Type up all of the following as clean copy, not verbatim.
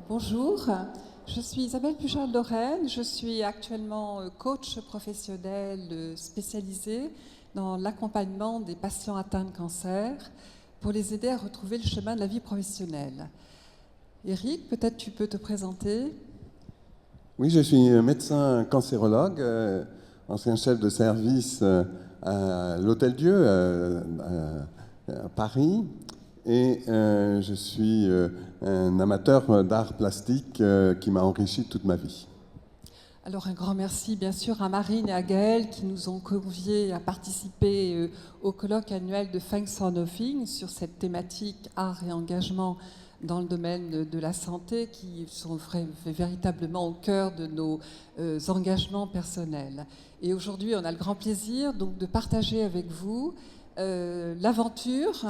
Bonjour, je suis Isabelle Pujade-Lauraine, je suis actuellement coach professionnel spécialisé dans l'accompagnement des patients atteints de cancer pour les aider à retrouver le chemin de la vie professionnelle. Eric, peut-être tu peux te présenter? Oui, je suis médecin cancérologue, ancien chef de service à l'Hôtel-Dieu à Paris, et je suis un amateur d'art plastique qui m'a enrichi toute ma vie. Alors un grand merci bien sûr à Marine et à Gaëlle qui nous ont conviés à participer au colloque annuel de Thanks for Nothing sur cette thématique art et engagement dans le domaine de la santé qui sont véritablement au cœur de nos engagements personnels. Et aujourd'hui, on a le grand plaisir donc, de partager avec vous l'aventure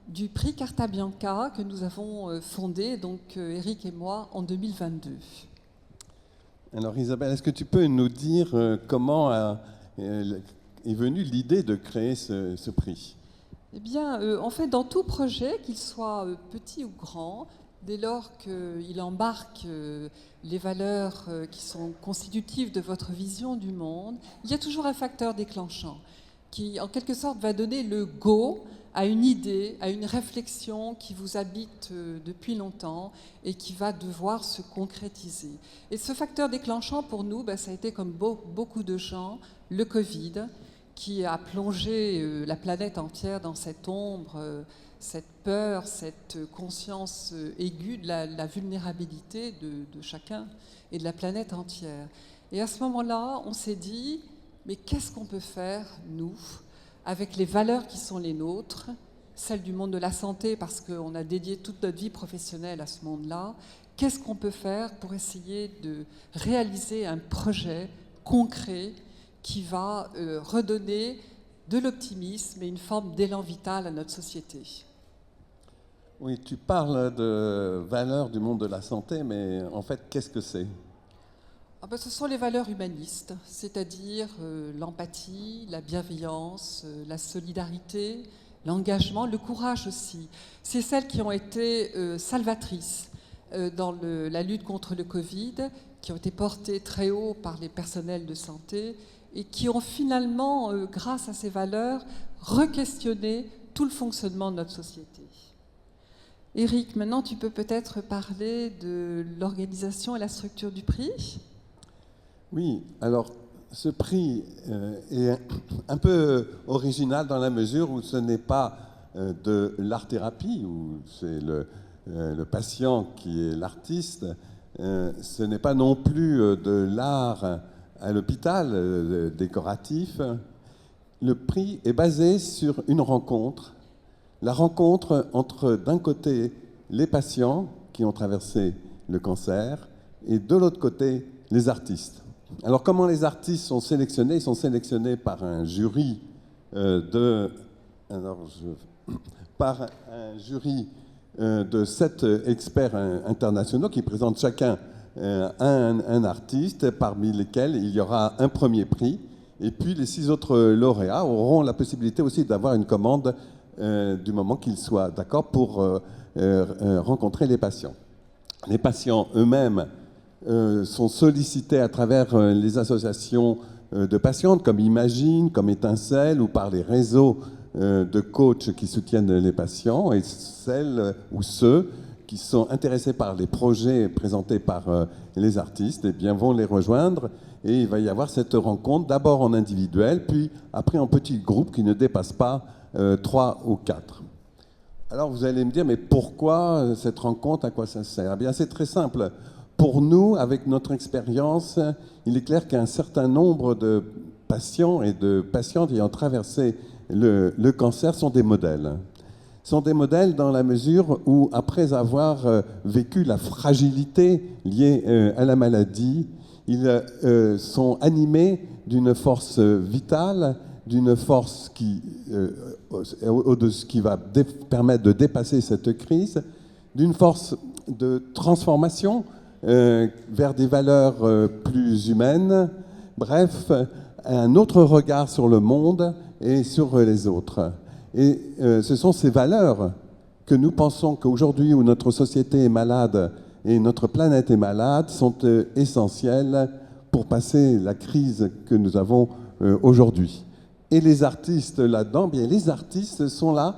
du Prix Carta Bianca que nous avons fondé, donc Eric et moi, en 2022. Alors Isabelle, est-ce que tu peux nous dire comment est venue l'idée de créer ce prix ? Eh bien, en fait, dans tout projet, qu'il soit petit ou grand, dès lors qu'il embarque les valeurs qui sont constitutives de votre vision du monde, il y a toujours un facteur déclenchant qui, en quelque sorte, va donner le go à une idée, à une réflexion qui vous habite depuis longtemps et qui va devoir se concrétiser. Et ce facteur déclenchant, pour nous, ça a été, comme beaucoup de gens, le Covid, qui a plongé la planète entière dans cette ombre, cette peur, cette conscience aiguë de la vulnérabilité de chacun et de la planète entière. Et à ce moment-là, on s'est dit, mais qu'est-ce qu'on peut faire, nous, avec les valeurs qui sont les nôtres, celles du monde de la santé, parce qu'on a dédié toute notre vie professionnelle à ce monde-là, qu'est-ce qu'on peut faire pour essayer de réaliser un projet concret qui va redonner de l'optimisme et une forme d'élan vital à notre société. Oui, tu parles de valeurs du monde de la santé, mais en fait, qu'est-ce que c'est ? Ce sont les valeurs humanistes, c'est-à-dire l'empathie, la bienveillance, la solidarité, l'engagement, le courage aussi. C'est celles qui ont été salvatrices dans la lutte contre le Covid, qui ont été portées très haut par les personnels de santé et qui ont finalement, grâce à ces valeurs, re-questionné tout le fonctionnement de notre société. Eric, maintenant tu peux peut-être parler de l'organisation et la structure du prix ? Oui, alors ce prix est un peu original dans la mesure où ce n'est pas de l'art-thérapie, où c'est le patient qui est l'artiste, ce n'est pas non plus de l'art à l'hôpital décoratif. Le prix est basé sur une rencontre, la rencontre entre d'un côté les patients qui ont traversé le cancer et de l'autre côté les artistes. Alors comment les artistes sont sélectionnés ? Ils sont sélectionnés par un jury de 7 experts internationaux qui présentent chacun un artiste, parmi lesquels il y aura un premier prix, et puis les 6 autres lauréats auront la possibilité aussi d'avoir une commande du moment qu'ils soient d'accord pour rencontrer les patients. Les patients eux-mêmes sont sollicités à travers les associations de patientes comme Imagine, comme Étincelle, ou par les réseaux de coachs qui soutiennent les patients, et celles ou ceux qui sont intéressés par les projets présentés par les artistes, eh bien, vont les rejoindre, et il va y avoir cette rencontre d'abord en individuel, puis après en petits groupes qui ne dépassent pas 3 ou 4. Alors vous allez me dire, mais pourquoi cette rencontre, à quoi ça sert ? Eh bien, c'est très simple. Pour nous, avec notre expérience, il est clair qu'un certain nombre de patients et de patientes ayant traversé le cancer sont des modèles. Sont des modèles dans la mesure où, après avoir vécu la fragilité liée à la maladie, ils sont animés d'une force vitale, d'une force qui va permettre de dépasser cette crise, d'une force de transformation vers des valeurs plus humaines, bref, un autre regard sur le monde et sur les autres. Et ce sont ces valeurs que nous pensons qu'aujourd'hui où notre société est malade et notre planète est malade sont essentiels pour passer la crise que nous avons aujourd'hui. Et les artistes là-dedans, bien les artistes sont là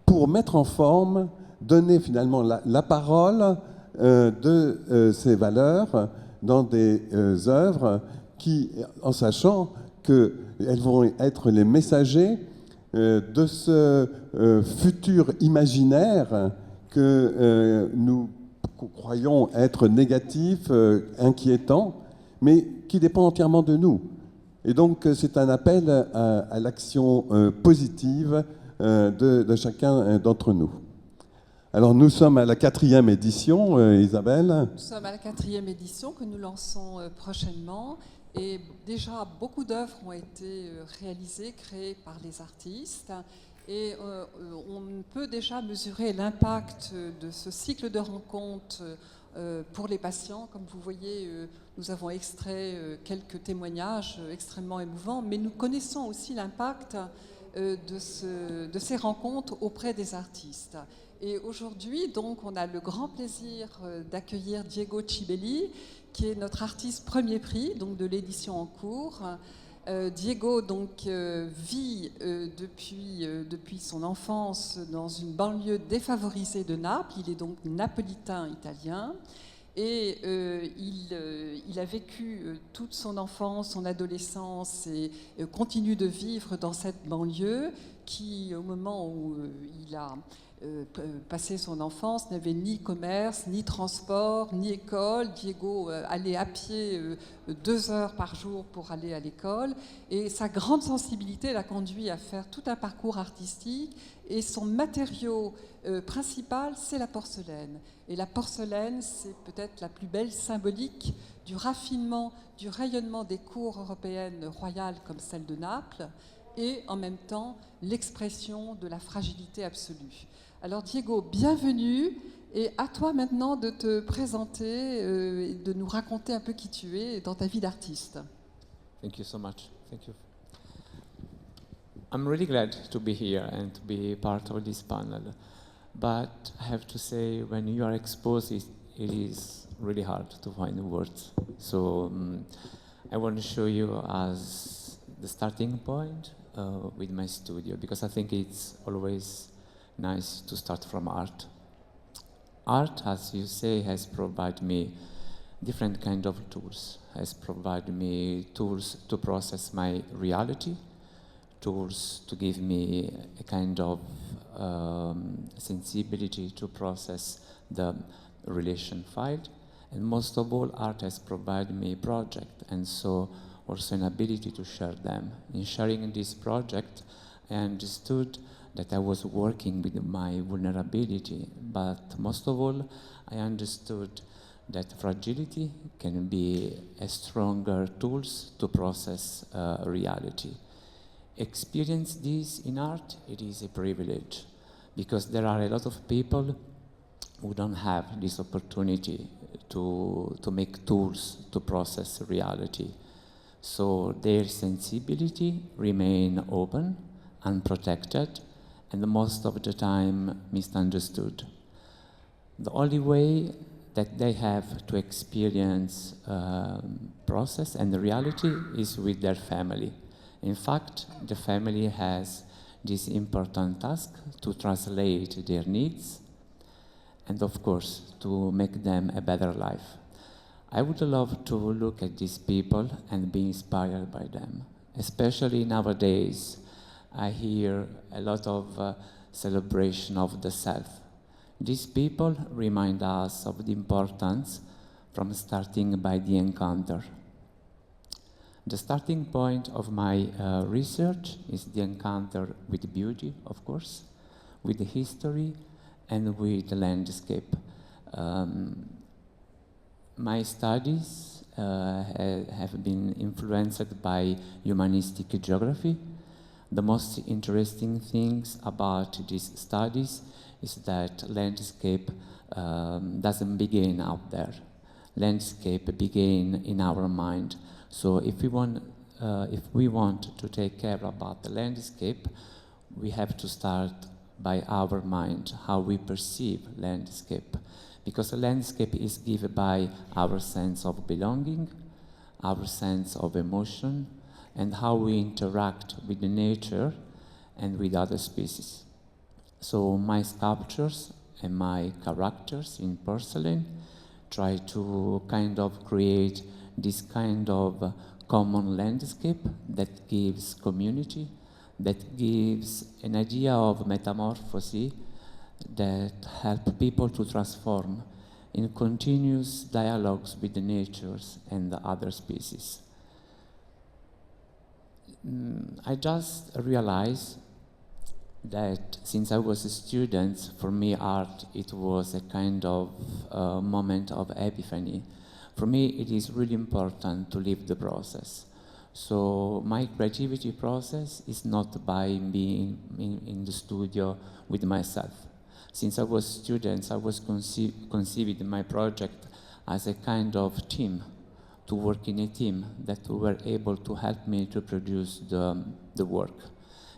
pour mettre en forme, donner finalement la parole de ces valeurs dans des œuvres qui, en sachant qu'elles vont être les messagers de ce futur imaginaire que nous croyons être négatif, inquiétant, mais qui dépend entièrement de nous. Et donc c'est un appel à l'action positive de chacun d'entre nous. Alors nous sommes à la 4e édition, Isabelle. Nous sommes à la 4e édition que nous lançons prochainement. Et déjà, beaucoup d'œuvres ont été réalisées, créées par les artistes. Et on peut déjà mesurer l'impact de ce cycle de rencontres pour les patients. Comme vous voyez, nous avons extrait quelques témoignages extrêmement émouvants, mais nous connaissons aussi l'impact de ces rencontres auprès des artistes. Et aujourd'hui, donc, on a le grand plaisir d'accueillir Diego Cibelli, qui est notre artiste premier prix, donc de l'édition en cours. Diego donc vit depuis son enfance dans une banlieue défavorisée de Naples. Il est donc napolitain italien et il a vécu toute son enfance, son adolescence et continue de vivre dans cette banlieue qui, au moment où il a passé son enfance, n'avait ni commerce, ni transport, ni école. Diego allait à pied 2 heures par jour pour aller à l'école. Et sa grande sensibilité l'a conduit à faire tout un parcours artistique. Et son matériau principal, c'est la porcelaine. Et la porcelaine, c'est peut-être la plus belle symbolique du raffinement, du rayonnement des cours européennes royales comme celle de Naples, et en même temps l'expression de la fragilité absolue. Alors Diego, bienvenue, et à toi maintenant de te présenter et de nous raconter un peu qui tu es dans ta vie d'artiste. Thank you so much. Thank you. I'm really glad to be here and to be part of this panel, but I have to say when you are exposed, it is really hard to find words. So I want to show you as the starting point with my studio, because I think it's always nice to start from art. Art, as you say, has provided me different kind of tools, has provided me tools to process my reality, tools to give me a kind of sensibility to process the relation file, and most of all, art has provided me a project, and so also an ability to share them. In sharing this project, I understood that I was working with my vulnerability, but most of all, I understood that fragility can be a stronger tools to process reality. Experience this in art, it is a privilege, because there are a lot of people who don't have this opportunity to make tools to process reality. So their sensibility remain open, unprotected, and most of the time misunderstood. The only way that they have to experience process and the reality is with their family. In fact, the family has this important task to translate their needs and, of course, to make them a better life. I would love to look at these people and be inspired by them, especially nowadays. I hear a lot of celebration of the self. These people remind us of the importance from starting by the encounter. The starting point of my research is the encounter with beauty, of course, with the history, and with the landscape. My studies have been influenced by humanistic geography. The most interesting things about these studies is that landscape doesn't begin out there. Landscape begin in our mind. So if we want to take care about the landscape, we have to start by our mind, how we perceive landscape. because a landscape is given by our sense of belonging, our sense of emotion, and how we interact with the nature and with other species. So my sculptures and my characters in porcelain try to kind of create this kind of common landscape that gives community, that gives an idea of metamorphosis that help people to transform in continuous dialogues with the natures and the other species. I just realized that since I was a student, for me art, it was a kind of moment of epiphany. For me, it is really important to live the process. So my creativity process is not by being in the studio with myself. Since I was a student, I was conceiving my project as a kind of team, to work in a team that were able to help me to produce the work.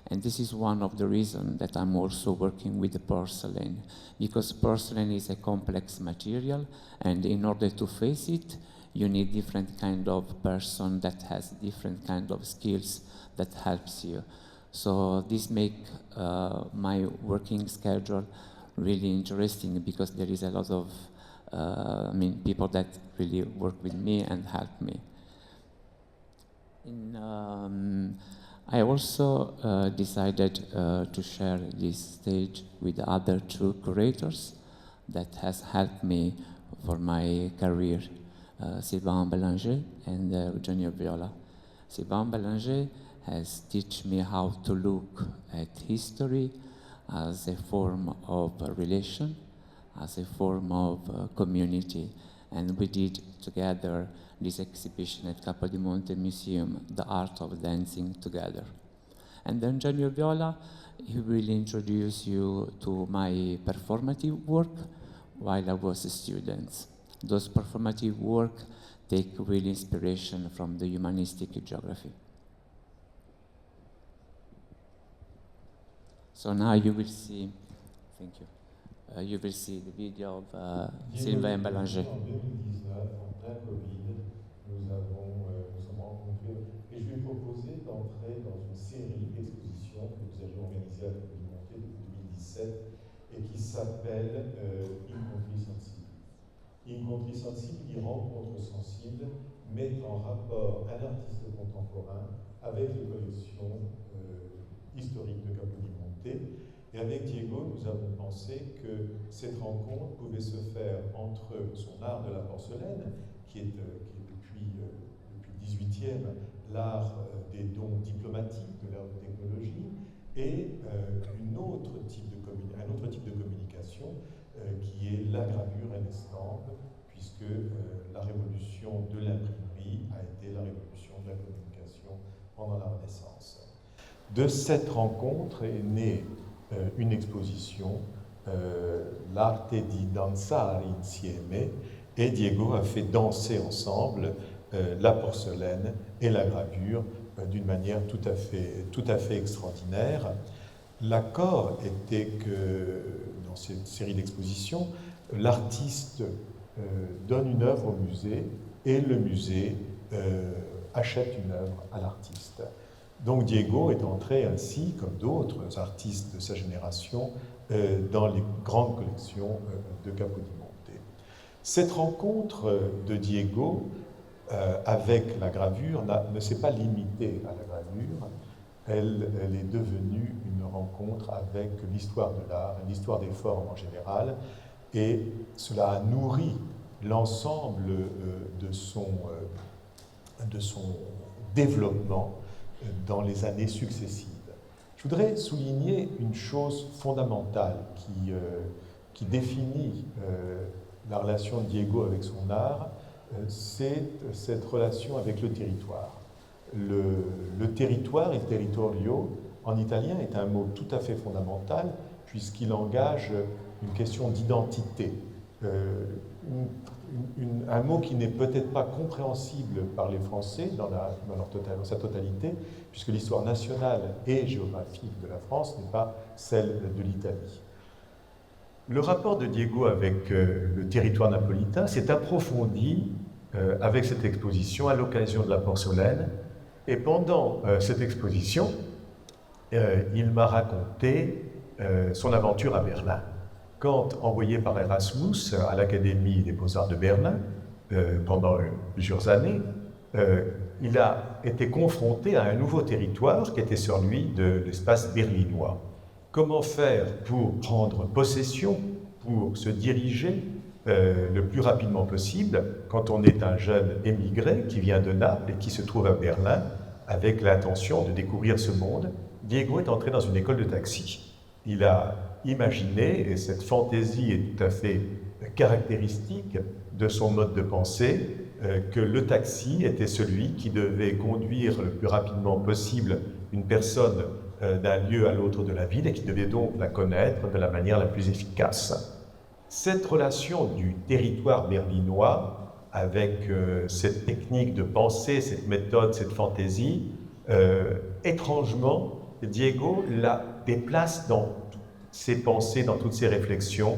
And this is one of the reasons that I'm also working with the porcelain, because porcelain is a complex material, and in order to face it, you need different kind of person that has different kind of skills that helps you. So this make my working schedule really interesting, because there is a lot of people that really work with me and help me. I also decided to share this stage with the other two curators that has helped me for my career, Sylvain Bellenger and Eugenio Viola. Sylvain Bellenger has taught me how to look at history as a form of relation, as a form of community. And we did together this exhibition at Capodimonte Museum, The Art of Dancing Together. And then Eugenio Viola, he will introduce you to my performative work while I was a student. Those performative work take real inspiration from the humanistic geography. So now you will see, thank you. You will see the video of Sylvain Bellenger. En 2019, en plein Covid, nous sommes rencontrés et je lui ai proposé d'entrer dans une série d'expositions que nous avions organisées à Capodimonte depuis 2017 et qui s'appelle Incontri sensible. Incontri sensible, y rencontre sensible, met en rapport un artiste contemporain avec les collections historiques de Capodimonte. Et avec Diego, nous avons pensé que cette rencontre pouvait se faire entre son art de la porcelaine, qui est depuis le 18e l'art des dons diplomatiques, de l'ère de technologie, et un autre type de communication qui est la gravure et l'estampe, puisque la révolution de l'imprimerie a été la révolution de la communication pendant la Renaissance. De cette rencontre est née une exposition, L'arte di danzare insieme, et Diego a fait danser ensemble la porcelaine et la gravure d'une manière tout à fait extraordinaire. L'accord était que dans cette série d'expositions, l'artiste donne une œuvre au musée et le musée achète une œuvre à l'artiste. Donc Diego est entré ainsi, comme d'autres artistes de sa génération, dans les grandes collections de Capodimonte. Cette rencontre de Diego avec la gravure ne s'est pas limitée à la gravure, elle est devenue une rencontre avec l'histoire de l'art, l'histoire des formes en général, et cela a nourri l'ensemble de son développement dans les années successives. Je voudrais souligner une chose fondamentale qui définit la relation de Diego avec son art, c'est cette relation avec le territoire. Le territoire, il territorio, en italien, est un mot tout à fait fondamental puisqu'il engage une question d'identité. Un mot qui n'est peut-être pas compréhensible par les Français dans sa totalité, puisque l'histoire nationale et géographique de la France n'est pas celle de l'Italie. Le rapport de Diego avec le territoire napolitain s'est approfondi avec cette exposition à l'occasion de la porcelaine. Et pendant cette exposition, il m'a raconté son aventure à Berlin. Quand envoyé par Erasmus à l'Académie des Beaux-Arts de Berlin, pendant plusieurs années, il a été confronté à un nouveau territoire qui était celui de l'espace berlinois. Comment faire pour prendre possession, pour se diriger le plus rapidement possible quand on est un jeune émigré qui vient de Naples et qui se trouve à Berlin avec l'intention de découvrir ce monde? Diego est entré dans une école de taxi. Il a imaginé, et cette fantaisie est tout à fait caractéristique de son mode de pensée, que le taxi était celui qui devait conduire le plus rapidement possible une personne d'un lieu à l'autre de la ville et qui devait donc la connaître de la manière la plus efficace. Cette relation du territoire berlinois avec cette technique de pensée, cette méthode, cette fantaisie, étrangement, Diego la déplace dans toutes ses pensées, dans toutes ses réflexions,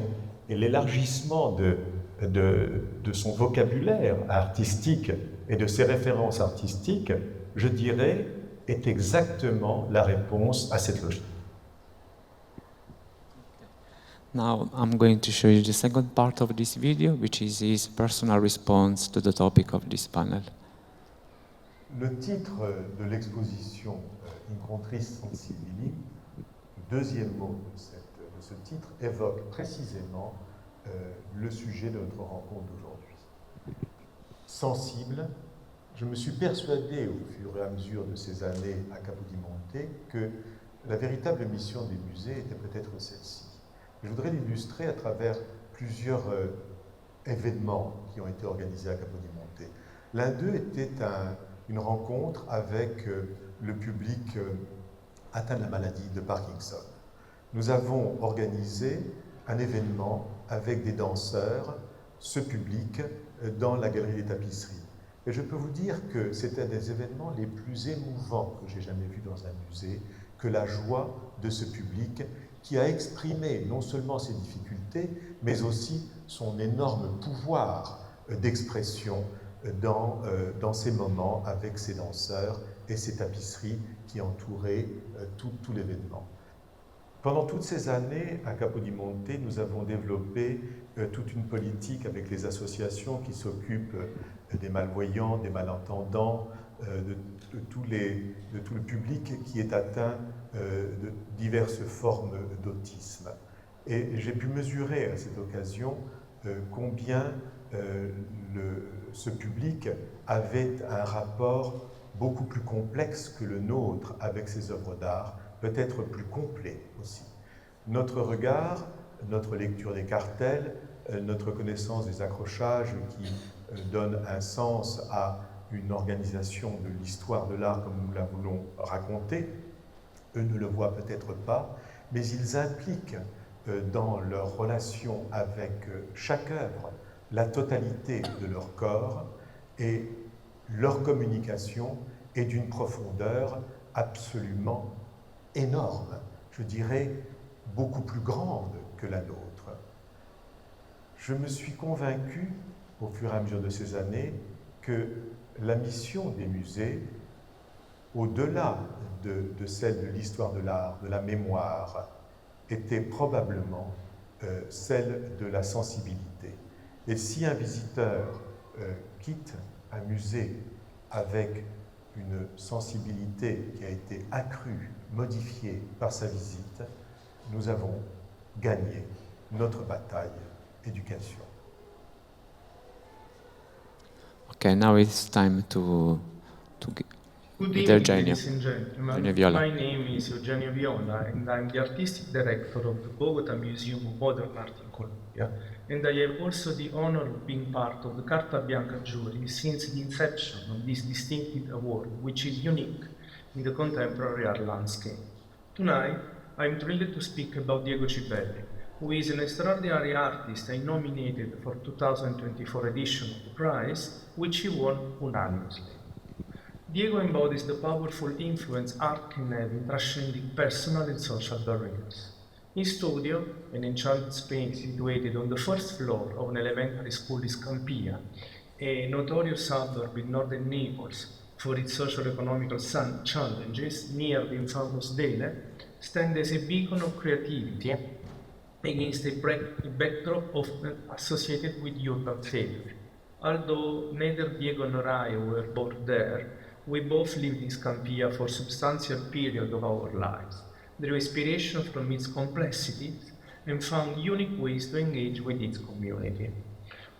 et l'élargissement de son vocabulaire artistique et de ses références artistiques, je dirais, est exactement la réponse à cette logique. Now I'm going to show you the second part of this video, which is his personal response to the topic of this panel. Le titre de l'exposition Incontris Sensibili, le deuxième mot de ce titre, évoque précisément le sujet de notre rencontre d'aujourd'hui. Sensible, je me suis persuadé au fur et à mesure de ces années à Capodimonte que la véritable mission des musées était peut-être celle-ci. Je voudrais l'illustrer à travers plusieurs événements qui ont été organisés à Capodimonte. L'un d'eux était une rencontre avec le public atteint de la maladie de Parkinson. Nous avons organisé un événement avec des danseurs, ce public, dans la galerie des tapisseries. Et je peux vous dire que c'était un des événements les plus émouvants que j'ai jamais vus dans un musée, que la joie de ce public qui a exprimé non seulement ses difficultés, mais aussi son énorme pouvoir d'expression dans ces moments avec ces danseurs et ces tapisseries qui entouraient tout l'événement. Pendant toutes ces années, à Capodimonte, nous avons développé toute une politique avec les associations qui s'occupent des malvoyants, des malentendants, de tout le public qui est atteint de diverses formes d'autisme. Et j'ai pu mesurer à cette occasion combien ce public avait un rapport beaucoup plus complexe que le nôtre avec ses œuvres d'art, peut-être plus complet aussi. Notre regard, notre lecture des cartels, notre connaissance des accrochages qui donnent un sens à une organisation de l'histoire de l'art comme nous la voulons raconter, eux ne le voient peut-être pas, mais ils impliquent dans leur relation avec chaque œuvre la totalité de leur corps, et leur communication est d'une profondeur absolument énorme, je dirais beaucoup plus grande que la nôtre. Je me suis convaincu, au fur et à mesure de ces années, que la mission des musées, au-delà de celle de l'histoire de l'art, de la mémoire, était probablement celle de la sensibilité. Et si un visiteur quitte un musée avec une sensibilité qui a été accrue, modifiée par sa visite, nous avons gagné notre bataille éducation. Okay, now it's time to Good meet evening, Eugenio. ladies and gentlemen. Eugenio Viola. My name is Eugenio Viola, and I'm the artistic director of the Bogotá Museum of Modern Art in Colombia. And I have also the honor of being part of the Carta Bianca jury since the inception of this distinctive award, which is unique in the contemporary art landscape. Tonight, I'm thrilled to speak about Diego Cibelli, who is an extraordinary artist and nominated for 2024 edition of the prize, which he won unanimously. Diego embodies the powerful influence art can have in transcending personal and social barriers. His studio, an enchanted space situated on the first floor of an elementary school in Scampia, a notorious suburb in northern Naples for its socio-economical challenges near the infamous Dele, stands as a beacon of creativity against a backdrop often associated with urban failure. Although neither Diego nor I were born there, we both lived in Scampia for a substantial period of our lives, drew inspiration from its complexities, and found unique ways to engage with its community.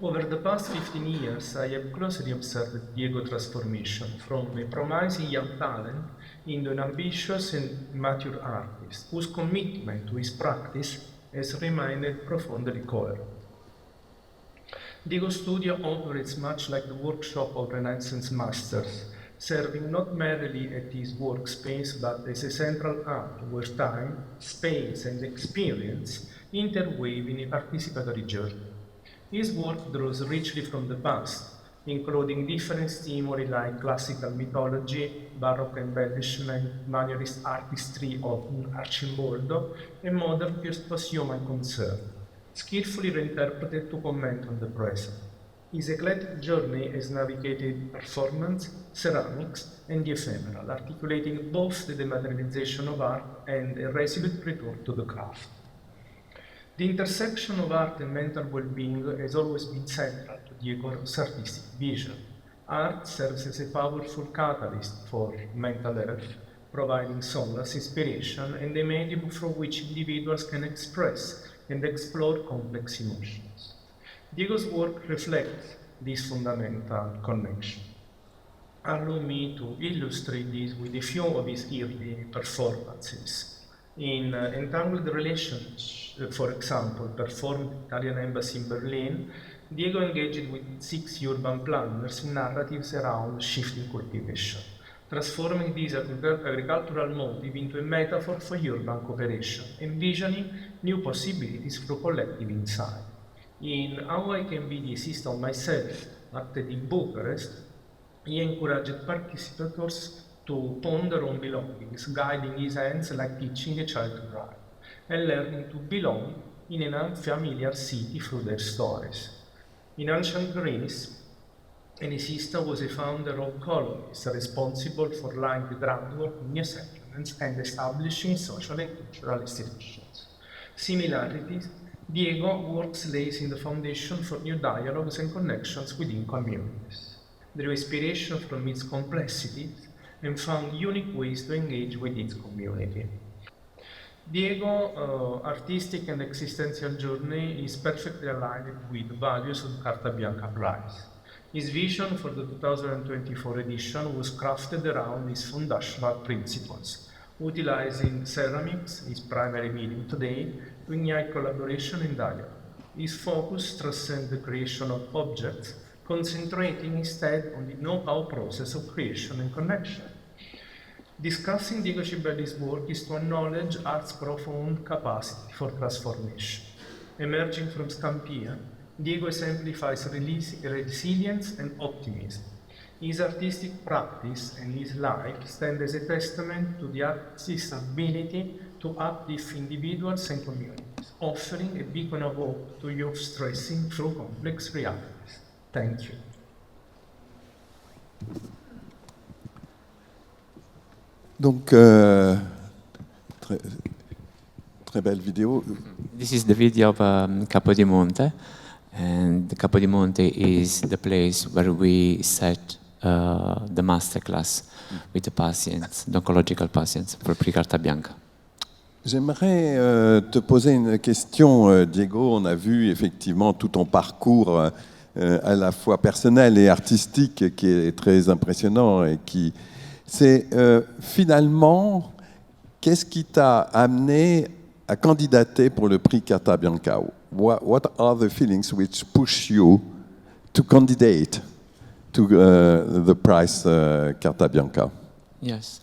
Over the past 15 years, I have closely observed Diego's transformation from a promising young talent into an ambitious and mature artist whose commitment to his practice has remained profoundly coherent. Diego's studio operates much like the workshop of Renaissance masters, serving not merely at his workspace but as a central hub where time, space, and experience interweave in a participatory journey. His work draws richly from the past, including different stimuli like classical mythology, Baroque embellishment, mannerist artistry of Arcimboldo, and modern post-human concern, skillfully reinterpreted to comment on the present. His eclectic journey has navigated performance, ceramics, and the ephemeral, articulating both the dematerialization of art and a resolute return to the craft. The intersection of art and mental well-being has always been central to Diego's artistic vision. Art serves as a powerful catalyst for mental health, providing solace, inspiration, and a medium through which individuals can express and explore complex emotions. Diego's work reflects this fundamental connection. Allow me to illustrate this with a few of his early performances. In Entangled Relations, for example, performed at the Italian Embassy in Berlin, Diego engaged with 6 urban planners in narratives around shifting cultivation, transforming this agricultural motive into a metaphor for urban cooperation, envisioning new possibilities through collective insight. In How I Can Be the Assistant of Myself, acted in Bucharest, he encouraged participators to ponder on belongings, guiding his hands like teaching a child to write, and learning to belong in an unfamiliar city through their stories. In ancient Greece, an assistant was a founder of colonies responsible for laying the groundwork in new settlements and establishing social and cultural institutions. Similarities, Diego works lays in the foundation for new dialogues and connections within communities. Drew inspiration from its complexities and found unique ways to engage with its community. Diego's artistic and existential journey is perfectly aligned with the values of the Carta Bianca Prize. His vision for the 2024 edition was crafted around his foundational principles, utilizing ceramics, his primary medium today, to ignite collaboration and dialogue. His focus transcends the creation of objects, concentrating instead on the know-how process of creation and connection. Discussing Diego Cibelli's work is to acknowledge art's profound capacity for transformation. Emerging from Scampia, Diego exemplifies resilience and optimism. His artistic practice and his life stand as a testament to the artist's ability to uplift individuals and communities, offering a beacon of hope to youth stressing through complex realities. Thank you. Donc, très belle vidéo. This is the video of Capodimonte, and the Capodimonte is the place where we set the masterclass with the patients, the oncological patients for Prix Carta Bianca. J'aimerais te poser une question, Diego. On a vu effectivement tout ton parcours à la fois personnel et artistique qui est très impressionnant et qui... C'est finalement, qu'est-ce qui t'a amené à candidater pour le prix Carta Bianca? What are the feelings which push you to candidate to the prize Carta Bianca? Yes.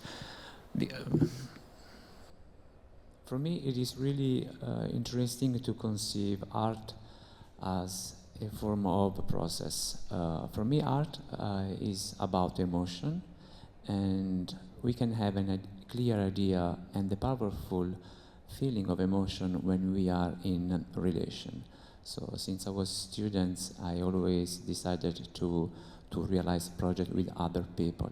For me, it is really interesting to conceive art as a form of a process. For me, art is about emotion, and we can have a clear idea and a powerful feeling of emotion when we are in a relation. So since I was student, I always decided to realize project with other people.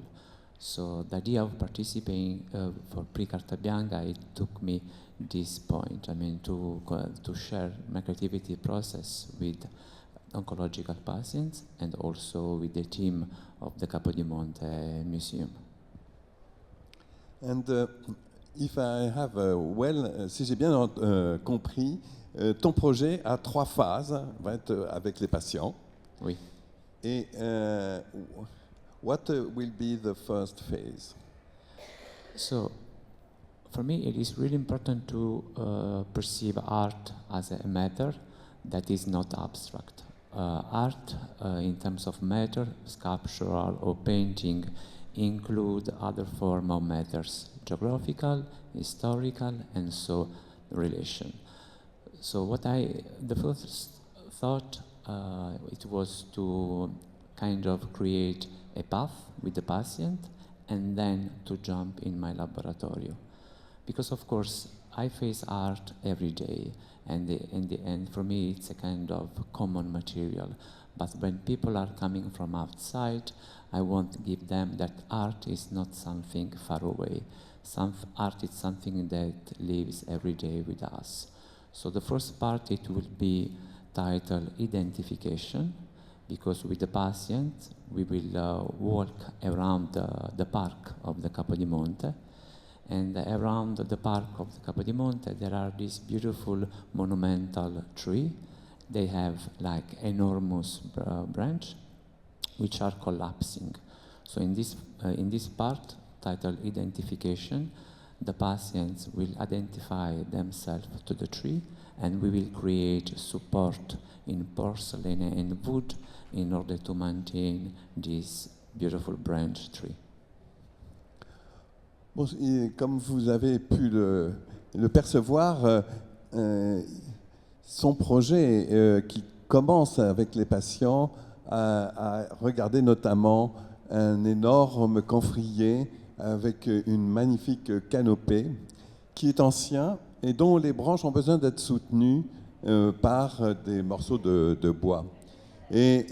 So the idea of participating for Prix Carta Bianca, it took me this point. I mean, to share my creativity process with oncological patients and also with the team of the Capodimonte Museum. And if I have si j'ai bien compris, ton projet a 3 phases, va être avec les patients. Oui. Et what will be the first phase? So, for me, it is really important to perceive art as a matter that is not abstract. Art, in terms of matter, sculptural or painting, include other form of matters, geographical, historical, and so relation. So the first thought, it was to kind of create a path with the patient and then to jump in my laboratory. Because of course, I face art every day, and for me it's a kind of common material. But when people are coming from outside, I want to give them that art is not something far away. Art is something that lives every day with us. So the first part, it will be titled Identification, because with the patient we will walk around the park of the Capodimonte. And around the park of the Capodimonte there are these beautiful monumental trees. They have like enormous branch which are collapsing. So in this part titled Identification, the patients will identify themselves to the tree, and we will create support in porcelain and wood in order to maintain this beautiful branch tree. Bon, comme vous avez pu le percevoir, son projet qui commence avec les patients à regarder notamment un énorme camphrier avec une magnifique canopée qui est ancien et dont les branches ont besoin d'être soutenues par des morceaux de bois. Et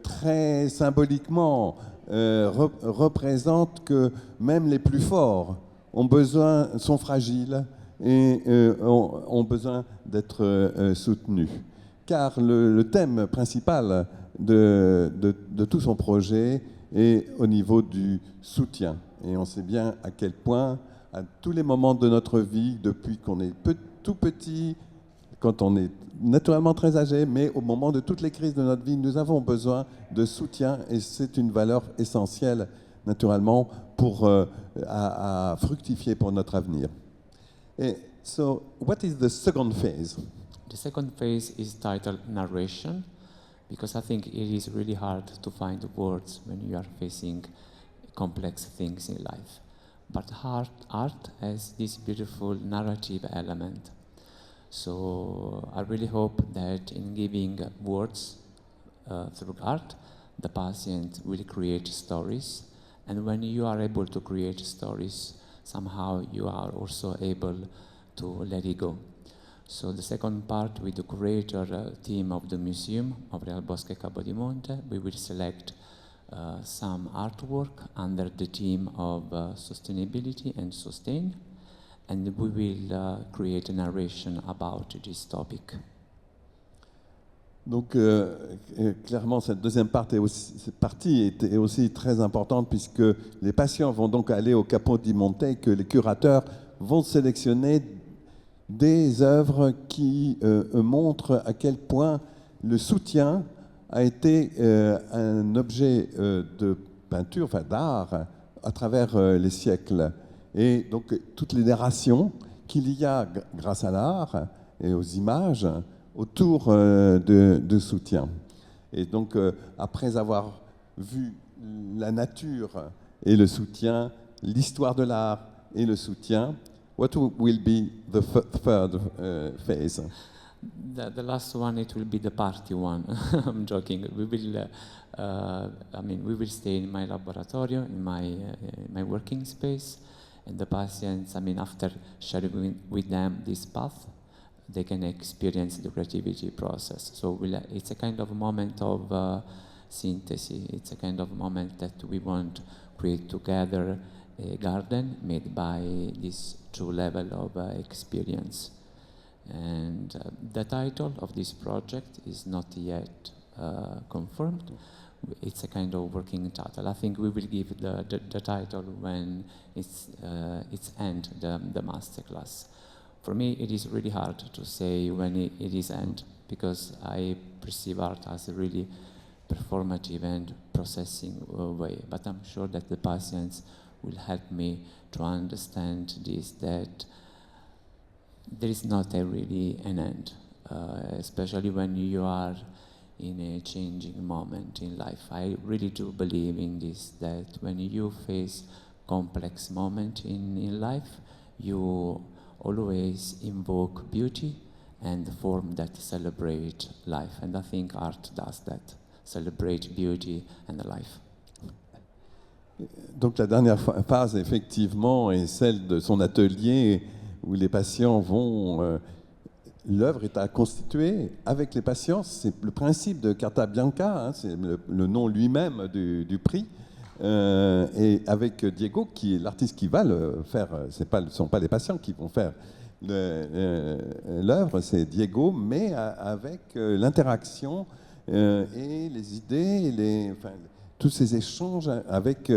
très symboliquement, représente que même les plus forts sont fragiles et ont besoin d'être soutenus. Car le thème principal de tout son projet est au niveau du soutien. Et on sait bien à quel point, à tous les moments de notre vie, depuis qu'on est tout petit, quand on est naturellement très âgé, mais au moment de toutes les crises de notre vie, nous avons besoin de soutien, et c'est une valeur essentielle, naturellement, à fructifier pour notre avenir. Et so, what is the second phase? The second phase is titled Narration, because I think it is really hard to find words when you are facing complex things in life. But art has this beautiful narrative element. So I really hope that in giving words through art, the patient will create stories. And when you are able to create stories, somehow you are also able to let it go. So the second part, with the curator team of the Museum of Real Bosco Capodimonte, we will select some artwork under the theme of sustainability and sustain. And we will create a narration about this topic. Donc, clairement, cette deuxième partie est aussi très importante, puisque les patients vont donc aller au Capodimonte et que les curateurs vont sélectionner des œuvres qui montrent à quel point le soutien a été un objet de peinture, enfin d'art, à travers les siècles. Et donc toutes les narrations qu'il y a grâce à l'art et aux images autour de soutien. Et donc après avoir vu la nature et le soutien, l'histoire de l'art et le soutien, what will be the third phase? The last one, it will be the party one. I'm joking. We will, we will stay in my laboratory, in my working space, And the patients, I mean, after sharing with them this path, they can experience the creativity process. So it's a kind of moment of synthesis. It's a kind of moment that we want to create together a garden made by this true level of experience. And the title of this project is not yet confirmed. It's a kind of working title. I think we will give the title when it's end, the masterclass. For me, it is really hard to say when it is end, because I perceive art as a really performative and processing way. But I'm sure that the patients will help me to understand this, that there is not really an end, especially when you are in a changing moment in life. I really do believe in this, that when you face complex moment in life, you always invoke beauty and form that celebrate life. And I think art does that, celebrate beauty and life. Donc la dernière phase, effectivement, est celle de son atelier où les patients vont... L'œuvre est à constituer avec les patients. C'est le principe de Carta Bianca, hein, c'est le nom lui-même du prix. Et avec Diego, qui est l'artiste qui va le faire, ce ne sont pas les patients qui vont faire l'œuvre, c'est Diego, mais avec l'interaction et les idées, tous ces échanges avec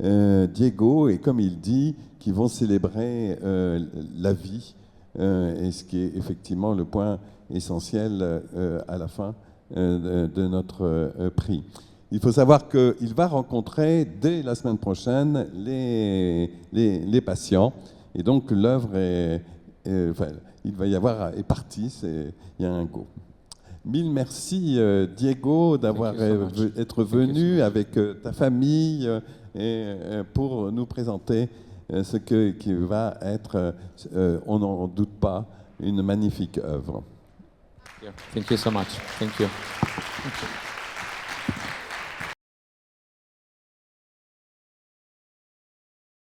Diego, et comme il dit, qui vont célébrer la vie, et ce qui est effectivement le point essentiel à la fin de notre prix. Il faut savoir qu'il va rencontrer dès la semaine prochaine les patients, et donc l'œuvre il va y avoir est parti, il y a un go. Mille merci Diego d'avoir être venu avec ta famille et pour nous présenter ce qui va être, on n'en doute pas, une magnifique œuvre. Thank you so much. Thank you.